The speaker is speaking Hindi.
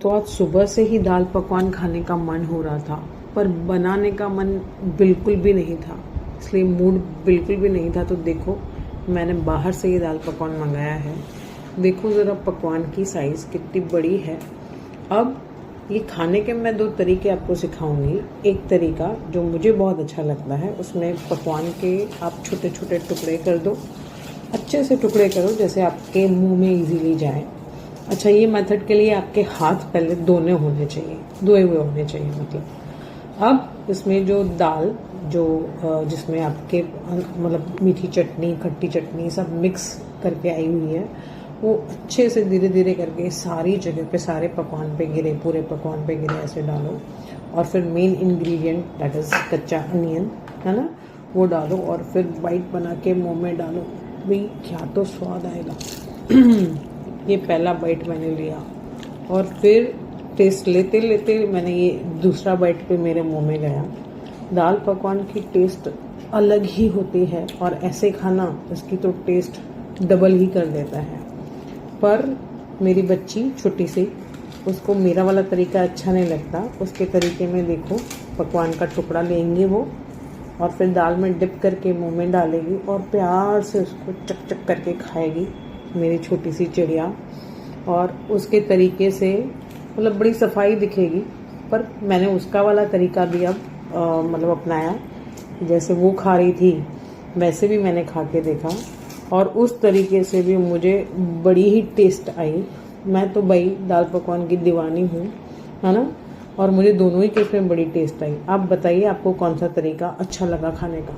तो आज सुबह से ही दाल पकवान खाने का मन हो रहा था, पर बनाने का मन बिल्कुल भी नहीं था, इसलिए मूड बिल्कुल भी नहीं था। तो देखो, मैंने बाहर से ये दाल पकवान मंगाया है। देखो ज़रा पकवान की साइज़ कितनी बड़ी है। अब ये खाने के मैं 2 तरीके आपको सिखाऊंगी। एक तरीका जो मुझे बहुत अच्छा लगता है, उसमें पकवान के आप छोटे छोटे टुकड़े कर दो, अच्छे से टुकड़े करो जैसे आपके मुंह में इजीली जाए। अच्छा, ये मेथड के लिए आपके हाथ पहले धोए हुए होने चाहिए मतलब। अब इसमें जो दाल जिसमें आपके मतलब मीठी चटनी, खट्टी चटनी सब मिक्स करके आई हुई है, वो अच्छे से धीरे धीरे करके सारी जगह पे, सारे पकवान पे गिरे, पूरे पकवान पे गिरे, ऐसे डालो। और फिर मेन इंग्रेडिएंट दैट इज़ कच्चा अनियन, है ना, वो डालो और फिर बाइट बना के मुँह में डालो। भाई क्या तो स्वाद आएगा। ये पहला बाइट मैंने लिया और फिर टेस्ट लेते लेते मैंने ये दूसरा बाइट पे मेरे मुंह में गया। दाल पकवान की टेस्ट अलग ही होती है और ऐसे खाना इसकी तो टेस्ट डबल ही कर देता है। पर मेरी बच्ची छोटी सी, उसको मेरा वाला तरीका अच्छा नहीं लगता। उसके तरीके में देखो, पकवान का टुकड़ा लेंगी वो और फिर दाल में डिप करके मुंह में डालेगी और प्यार से उसको चक चक करके खाएगी, मेरी छोटी सी चिड़िया। और उसके तरीके से मतलब बड़ी सफाई दिखेगी। पर मैंने उसका वाला तरीका भी अब मतलब अपनाया। जैसे वो खा रही थी वैसे भी मैंने खा के देखा और उस तरीके से भी मुझे बड़ी ही टेस्ट आई। मैं तो भाई दाल पकवान की दीवानी हूँ, है ना, और मुझे दोनों ही केस में बड़ी टेस्ट आई। आप बताइए आपको कौन सा तरीका अच्छा लगा खाने का।